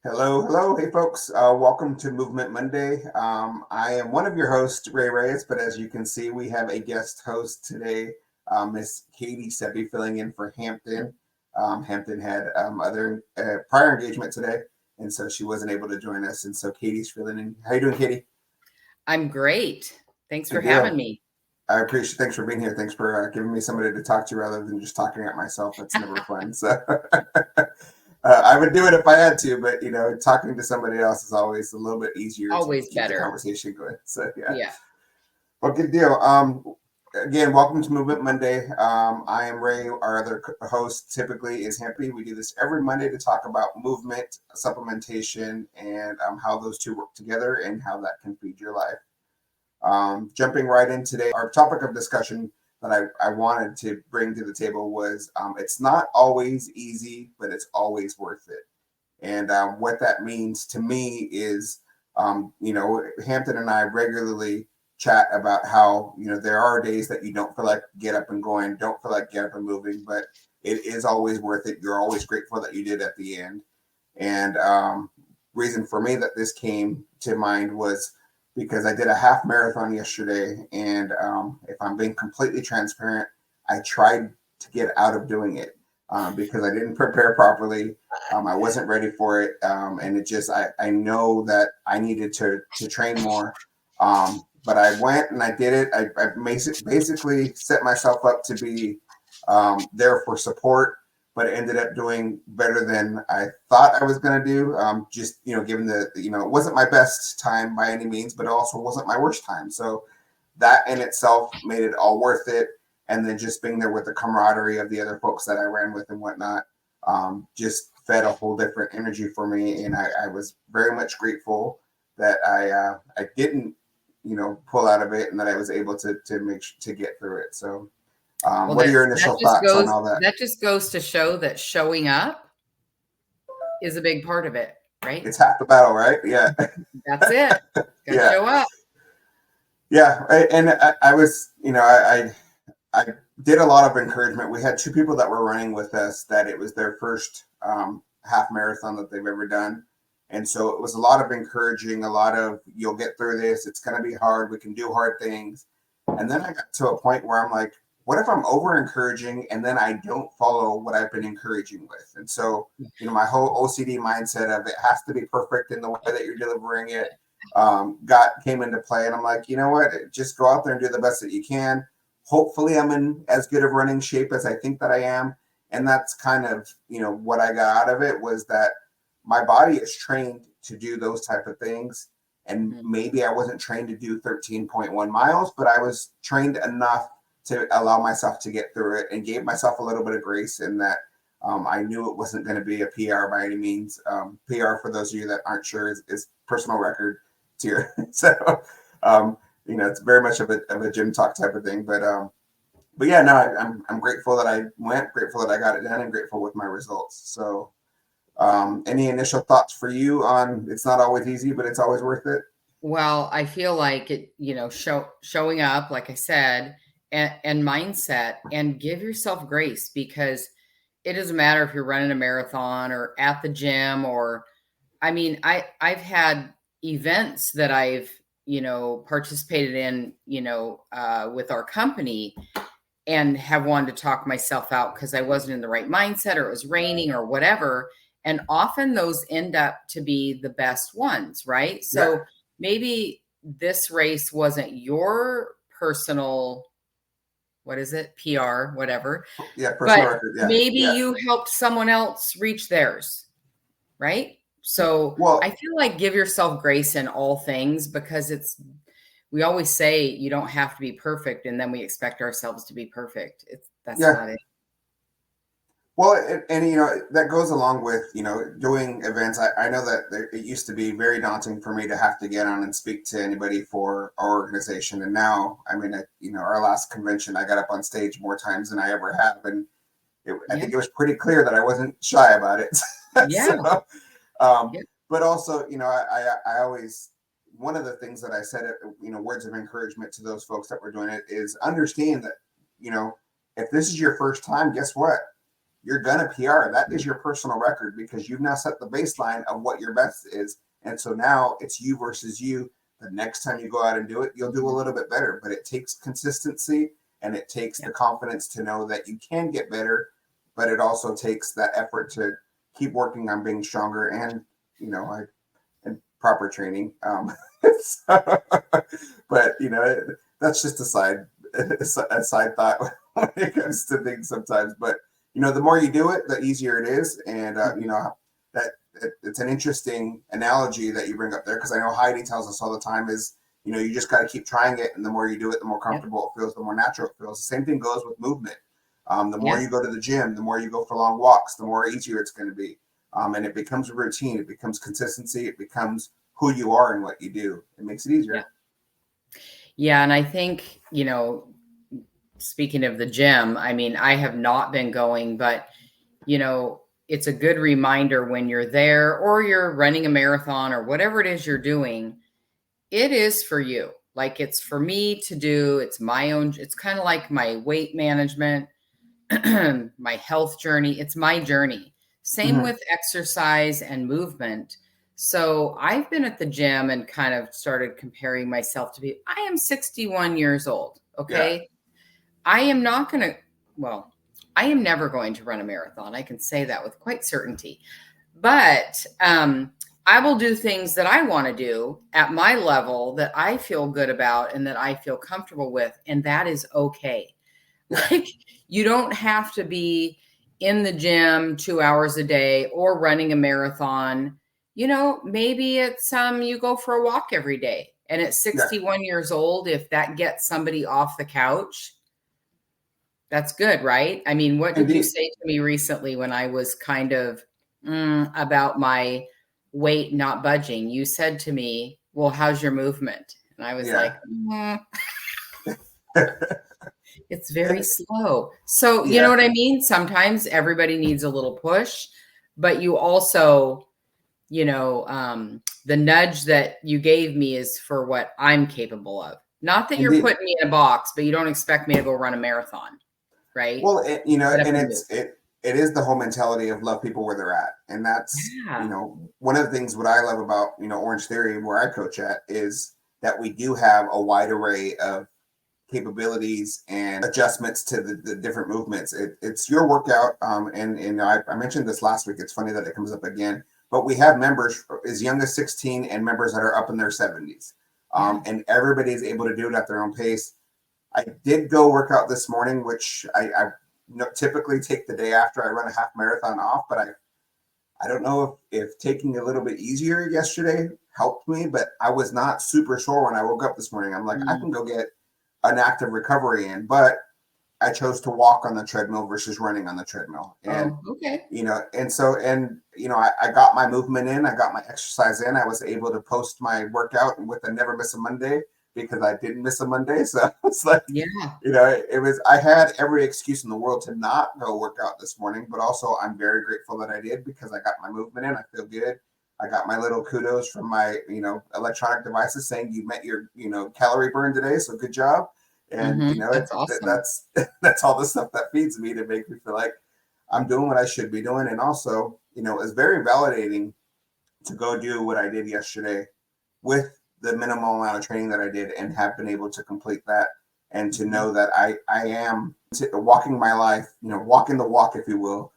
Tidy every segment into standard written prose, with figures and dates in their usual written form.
Hello, hello. Hey, folks. Welcome to Movement Monday. I am one of your hosts, Ray Reyes, but as you can see, we have a guest host today, Miss Katie Seppi, filling in for Hampton. Hampton had other prior engagement today, and so she wasn't able to join us. And so Katie's filling in. How you doing, Katie? I'm great. Thanks for Good having deal. me. I appreciate. Thanks for being here. Thanks for giving me somebody to talk to rather than just talking at myself. That's never fun. So I would do it if I had to, but talking to somebody else is always a little bit easier to Always keep the better. conversation going. So yeah, Yeah. well, good deal. Again, welcome to Movement Monday. I am Ray. Our other host typically is Hampy. We do this every Monday to talk about movement, supplementation, and how those two work together and how that can feed your life. Jumping right in today, our topic of discussion that I wanted to bring to the table was it's not always easy, but it's always worth it. And what that means to me is, Hampton and I regularly chat about how, there are days that you don't feel like get up and going, don't feel like get up and moving, but it is always worth it. You're always grateful that you did at the end. And reason for me that this came to mind was because I did a half marathon yesterday. And if I'm being completely transparent, I tried to get out of doing it because I didn't prepare properly. I wasn't ready for it. And it just, I know that I needed to train more. But I went and I did it. I basically set myself up to be there for support, but it ended up doing better than I thought I was going to do. Just, given it wasn't my best time by any means, but it also wasn't my worst time. So that in itself made it all worth it. And then just being there with the camaraderie of the other folks that I ran with and whatnot, just fed a whole different energy for me. And I was very much grateful that I didn't, pull out of it and that I was able to get through it. So Well, what are that your that initial just thoughts on goes all that? that just goes to show that showing up is a big part of it, right? It's half the battle, right? Yeah. That's it. Got to Yeah. show up. Yeah. And I was, I did a lot of encouragement. We had two people that were running with us that it was their first half marathon that they've ever done. And so it was a lot of encouraging, a lot of, you'll get through this. It's going to be hard. We can do hard things. And then I got to a point where I'm like, what if I'm over encouraging and then I don't follow what I've been encouraging with? And so, my whole OCD mindset of it has to be perfect in the way that you're delivering it came into play. And I'm like, you know what? Just go out there and do the best that you can. Hopefully I'm in as good of running shape as I think that I am. And that's kind of, what I got out of it was that my body is trained to do those type of things. And Mhm. maybe I wasn't trained to do 13.1 miles, but I was trained enough to allow myself to get through it and gave myself a little bit of grace in that I knew it wasn't going to be a PR by any means. PR, for those of you that aren't sure, is personal record tier. So, it's very much of a gym talk type of thing. But yeah, no, I'm grateful that I went, grateful that I got it done, and grateful with my results. So, any initial thoughts for you on it's not always easy, but it's always worth it? Well, I feel like it, showing up, like I said, and mindset, and give yourself grace because it doesn't matter if you're running a marathon or at the gym or I mean, I've had events that I've, participated in, with our company and have wanted to talk myself out because I wasn't in the right mindset or it was raining or whatever. And often those end up to be the best ones, right? Yeah, So maybe this race wasn't your personal, what is it, PR, whatever, yeah, personal but record. Yeah, maybe yeah. you helped someone else reach theirs, right? So I Well, feel like give yourself grace in all things because we always say you don't have to be perfect and then we expect ourselves to be perfect. That's yeah. not it. Well, and that goes along with doing events. I know that it used to be very daunting for me to have to get on and speak to anybody for our organization, and now I mean, our last convention, I got up on stage more times than I ever have, and I Yeah. think it was pretty clear that I wasn't shy about it. Yeah. So, um, Yeah. but also, I always one of the things that I said, words of encouragement to those folks that were doing it is understand that, if this is your first time, guess what? you're gonna PR. That is your personal record because you've now set the baseline of what your best is. And so now it's you versus you. The next time you go out and do it, you'll do a little bit better. But it takes consistency and it takes the confidence to know that you can get better. But it also takes that effort to keep working on being stronger and, and proper training. So, but that's just a side thought when it comes to things sometimes. But the more you do it, the easier it is. And that it's an interesting analogy that you bring up there because I know Heidi tells us all the time is you just got to keep trying it, and the more you do it, the more comfortable it feels, the more natural it feels. The same thing goes with movement. The more you go to the gym, the more you go for long walks, the more easier it's going to be. And it becomes a routine. It becomes consistency. It becomes who you are and what you do. It makes it easier. Yeah. And I think, speaking of the gym, I mean, I have not been going, but, it's a good reminder when you're there or you're running a marathon or whatever it is you're doing, it is for you. Like it's for me to do. It's my own. It's kind of like my weight management, my health journey. It's my journey. Same with exercise and movement. So I've been at the gym and kind of started comparing myself to be, I am 61 years old. Okay. Yeah. I am not going to, I am never going to run a marathon. I can say that with quite certainty, but, I will do things that I want to do at my level that I feel good about and that I feel comfortable with. And that is okay. Like you don't have to be in the gym 2 hours a day or running a marathon. Maybe it's you go for a walk every day. And at 61 years old, if that gets somebody off the couch, that's good, right? I mean, what did you say to me recently when I was kind of about my weight not budging? You said to me, well, how's your movement? And I was like, it's very slow. So, you know what I mean? Sometimes everybody needs a little push, but you also, the nudge that you gave me is for what I'm capable of. Not that you're putting me in a box, but you don't expect me to go run a marathon, right? Well, and it is the whole mentality of love people where they're at. And that's, one of the things what I love about, Orange Theory, where I coach at, is that we do have a wide array of capabilities and adjustments to the different movements. It's your workout. And I mentioned this last week. It's funny that it comes up again, but we have members as young as 16 and members that are up in their 70s. And everybody is able to do it at their own pace. I did go work out this morning, which I typically take the day after I run a half marathon off, but I don't know if taking a little bit easier yesterday helped me, but I was not super sore when I woke up this morning. I'm like, I can go get an active recovery in, but I chose to walk on the treadmill versus running on the treadmill. And, I got my movement in, I got my exercise in. I was able to post my workout with a never miss a Monday because I didn't miss a Monday. So it's like, I had every excuse in the world to not go work out this morning, but also I'm very grateful that I did because I got my movement in. I feel good. I got my little kudos from my, electronic devices saying you met your, calorie burn today. So good job. And, that's awesome. That's all the stuff that feeds me to make me feel like I'm doing what I should be doing. And also, it's very validating to go do what I did yesterday with the minimal amount of training that I did and have been able to complete that and to know that I am walking my life, walking the walk, if you will,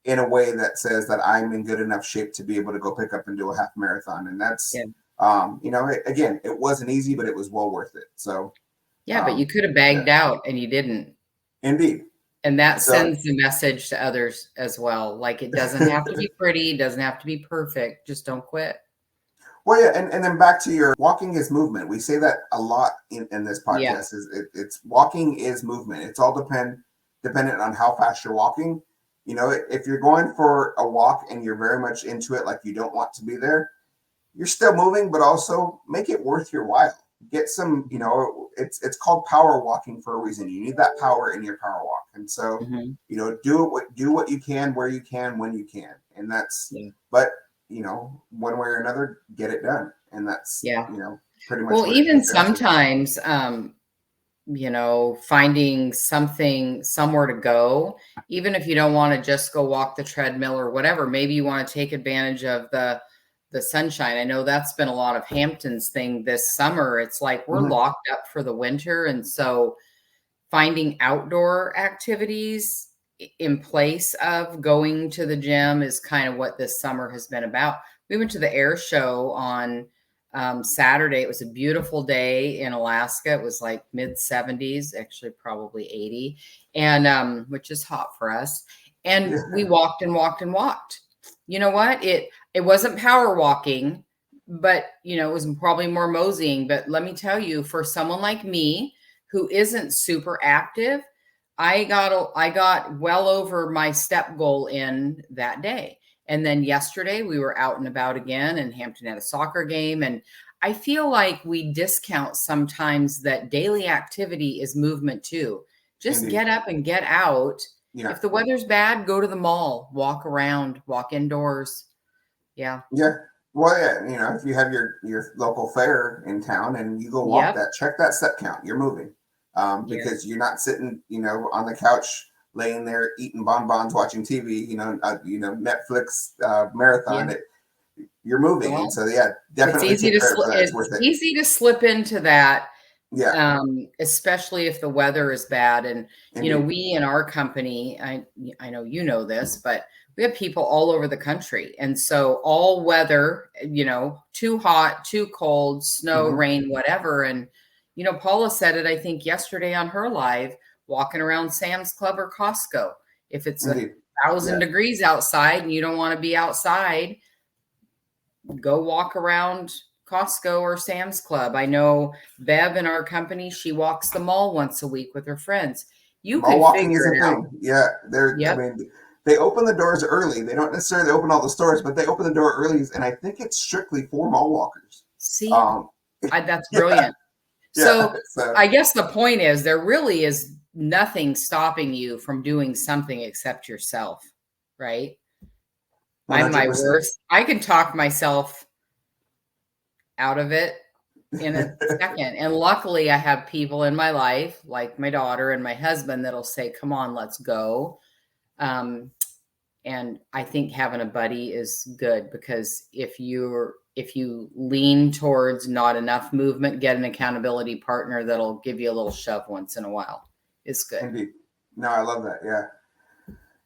in a way that says that I'm in good enough shape to be able to go pick up and do a half marathon. And that's, again, it wasn't easy, but it was well worth it. So, but you could have bagged out and you didn't. Indeed. And that sends the message to others as well. Like it doesn't have to be pretty, it doesn't have to be perfect. Just don't quit. Well, and then back to your walking is movement. We say that a lot in this podcast. It's walking is movement. It's all dependent on how fast you're walking. If you're going for a walk and you're very much into it, like you don't want to be there, you're still moving, but also make it worth your while. Get some, it's called power walking for a reason. You need that power in your power walk. And so, do what you can, where you can, when you can. And that's, but one way or another, get it done. And that's, pretty much. Well, even sometimes, finding somewhere to go, even if you don't want to just go walk the treadmill or whatever. Maybe you want to take advantage of the sunshine. I know that's been a lot of Hampton's thing this summer. It's like we're Mhm. locked up for the winter, and so finding outdoor activities in place of going to the gym is kind of what this summer has been about. We went to the air show on Saturday. It was a beautiful day in Alaska. It was like mid 70s, actually probably 80, and which is hot for us. And we Yeah. walked and walked and walked. You know what? It wasn't power walking, but it was probably more moseying. But let me tell you, for someone like me who isn't super active, I got well over my step goal in that day. And then yesterday we were out and about again, and Hampton had a soccer game. And I feel like we discount sometimes that daily activity is movement too. Just Indeed. get up and get out. Yeah. If the weather's bad, go to the mall, walk around, walk indoors. Yeah. Yeah. Well, yeah, if you have your local fair in town and you go walk Yep. that, check that step count. You're moving, because Yes. you're not sitting, on the couch laying there eating bonbons, watching TV. Netflix Yeah. marathon. You're moving, and Well, so yeah, it's definitely easy take to credit for that. It's it's worth it. easy to slip into that, Yeah, especially if the weather is bad. And indeed. we in our company, I know this, but we have people all over the country, and so all weather, too hot, too cold, snow, Hmm. rain, whatever. And Paula said it, I think yesterday on her live, walking around Sam's Club or Costco. If it's a Indeed. thousand Yeah. degrees outside and you don't want to be outside, go walk around Costco or Sam's Club. I know Bev in our company, she walks the mall once a week with her friends. You Mall can walking is figure a it out. thing. Yeah, I Yep. mean, they open the doors early. They don't necessarily open all the stores, but they open the door early, and I think it's strictly for mall walkers. See, Um, that's yeah, brilliant. yeah. So So I guess the point is there really is nothing stopping you from doing something except yourself, right? I'm my 100%. worst. I can talk myself out of it in a second. And luckily, I have people in my life, like my daughter and my husband, that'll say, "Come on, let's go." Um, and I think having a buddy is good, because if you lean towards not enough movement, get an accountability partner that'll give you a little shove once in a while. It's good. Indeed. No, I love that. Yeah,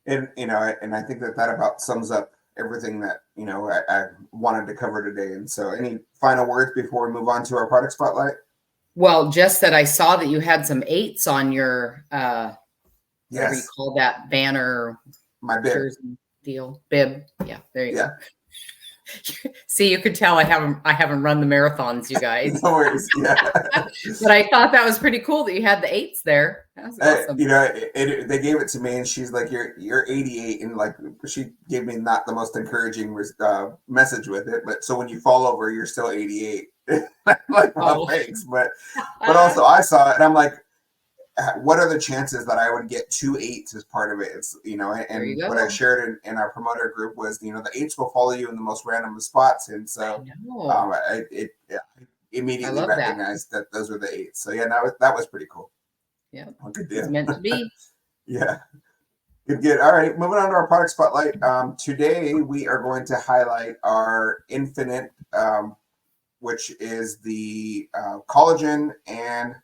and I think that about sums up everything that I wanted to cover today. And so, any final words before we move on to our product spotlight? Well, just that I saw that you had some eights on your whatever you Yes, call that banner my bib. jersey deal bib. Yeah, there you Yeah, go. See, you could tell I haven't run the marathons, you guys. no worries. Yeah. But I thought that was pretty cool that you had the eights there. That was awesome. They gave it to me, and she's like, "You're 88," and like she gave me not the most encouraging message with it. But so when you fall over, you're still 88. I'm like, well, Oh, thanks, but also I saw it, and I'm like, what are the chances that I would get 2 8s as part of it? It's there and you what I go. shared in our promoter group was the 8s will follow you in the most random of spots, and I so know. I I immediately love that. recognized that those were the 8s. So yeah, that was pretty cool. Yeah, Well, good it's deal. meant to be. Yeah, good. All right, moving on to our product spotlight. Today we are going to highlight our Infinite, which is the collagen, and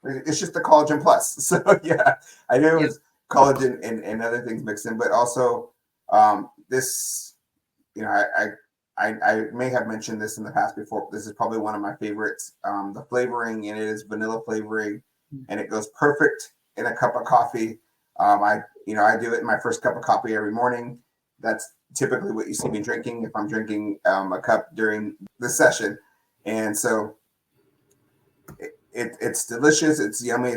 it's just the collagen plus. So yeah, I knew it Yep. was collagen and other things mixed in, but also this, I may have mentioned this in the past before. This is probably one of my favorites. The flavoring in it is vanilla flavoring, and it goes perfect in a cup of coffee. I do it in my first cup of coffee every morning. That's typically what you see me drinking if I'm drinking a cup during the session, and so it's delicious. It's yummy.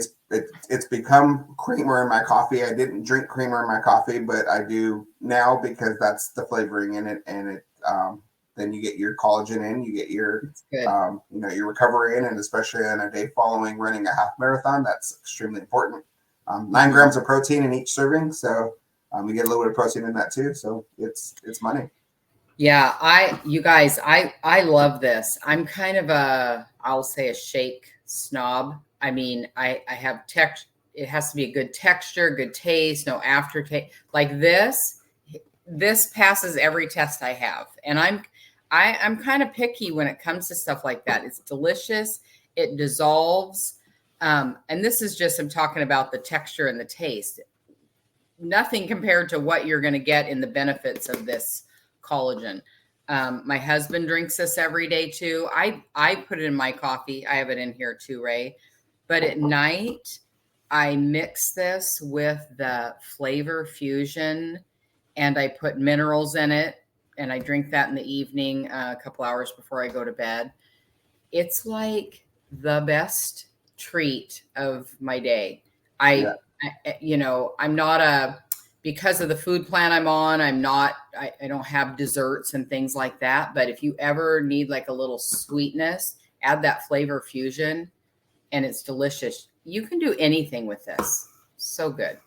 It's become creamer in my coffee. I didn't drink creamer in my coffee, but I do now because that's the flavoring in it, and then you get your collagen in, you get your It's good. your recovery in, and especially on a day following running a half marathon, that's extremely important. 9 grams of protein in each serving, so you get a little bit of protein in that too. So it's money. Yeah, you guys, I love this. I'm kind of I'll say a shake snob. I mean, I have it has to be a good texture, good taste, no aftertaste. Like this passes every test I have. And I'm kind of picky when it comes to stuff like that. It's delicious. It dissolves. And this is just, I'm talking about the texture and the taste. Nothing compared to what you're going to get in the benefits of this collagen. My husband drinks this every day too. I put it in my coffee. I have it in here too, Ray. But at night, I mix this with the Flavor Fusion and I put minerals in it. And I drink that in the evening, a couple hours before I go to bed. It's like the best treat of my day. Yeah. I'm not because of the food plan I'm on, I don't have desserts and things like that. But if you ever need like a little sweetness, add that Flavor Fusion and it's delicious. You can do anything with this. So good.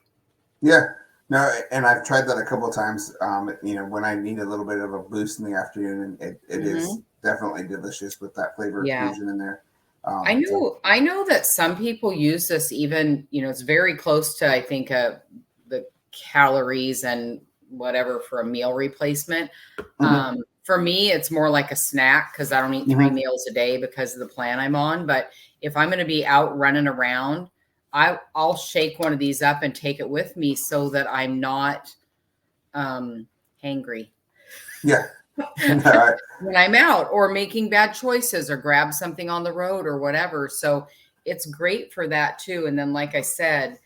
Yeah. No, and I've tried that a couple of times. When I need a little bit of a boost in the afternoon, and it is definitely delicious with that Flavor Fusion in there. I know that some people use this even, it's very close to, I think, the calories and whatever for a meal replacement. For me, it's more like a snack because I don't eat 3 meals a day because of the plan I'm on. But if I'm going to be out running around, I'll shake one of these up and take it with me so that I'm not hangry. Yeah. When I'm out or making bad choices or grab something on the road or whatever. So it's great for that too. And then, like I said,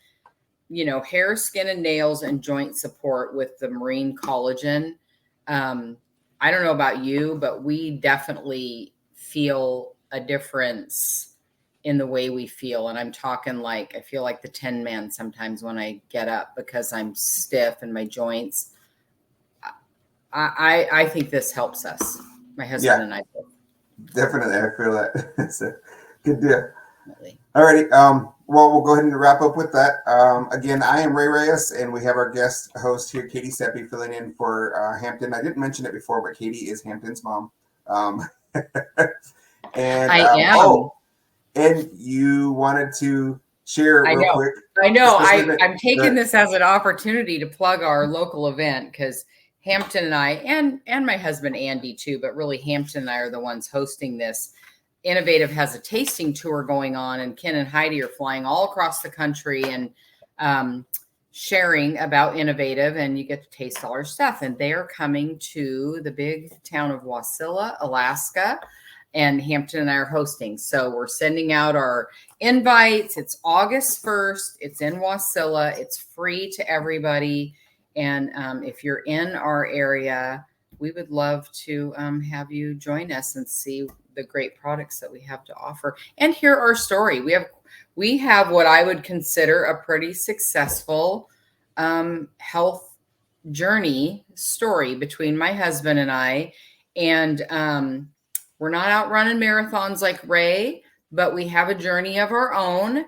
hair, skin, and nails and joint support with the marine collagen. I don't know about you, but we definitely feel a difference in the way we feel. And I'm talking like, I feel like the Tin Man sometimes when I get up because I'm stiff in my joints. I think this helps us. My husband and I both. Definitely. I feel that. It's a good deal. Definitely. All righty. Well, we'll go ahead and wrap up with that. Again, I am Ray Reyes, and we have our guest host here, Katie Seppi, filling in for Hampton. I didn't mention it before, but Katie is Hampton's mom. And I am. Oh, and you wanted to share real quick. I know. I'm taking this as an opportunity to plug our local event because Hampton and I, and my husband Andy too, but really Hampton and I are the ones hosting this. Innovative has a tasting tour going on, and Ken and Heidi are flying all across the country and sharing about Innovative, and you get to taste all our stuff. And they are coming to the big town of Wasilla, Alaska, and Hampton and I are hosting. So we're sending out our invites. It's August 1st. It's in Wasilla. It's free to everybody. And if you're in our area, we would love to have you join us and see the great products that we have to offer and hear our story. We have what I would consider a pretty successful health journey story between my husband and I. And we're not out running marathons like Ray, but we have a journey of our own.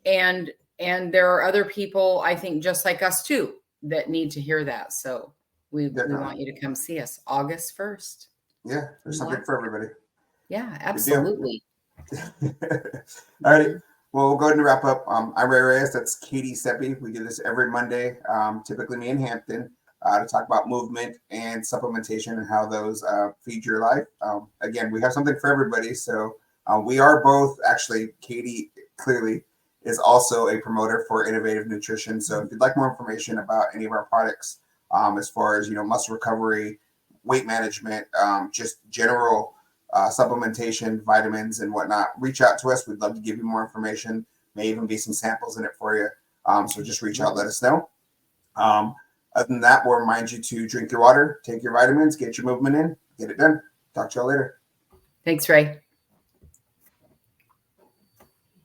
And there are other people, I think, just like us too, that need to hear that. So we want you to come see us August 1st. Yeah, there's something for everybody. Yeah, absolutely. All righty. Well, we'll go ahead and wrap up. I'm Ray Reyes. That's Katie Seppi. We do this every Monday, typically me in Hampton, to talk about movement and supplementation and how those feed your life. Again, we have something for everybody. So we are both, actually, Katie clearly is also a promoter for Innovative Nutrition. So if you'd like more information about any of our products, as far as, muscle recovery, weight management, just general supplementation, vitamins and whatnot, reach out to us. We'd love to give you more information. May even be some samples in it for you. So just reach out, let us know. Other than that, we'll remind you to drink your water, take your vitamins, get your movement in, get it done. Talk to y'all later. Thanks, Ray.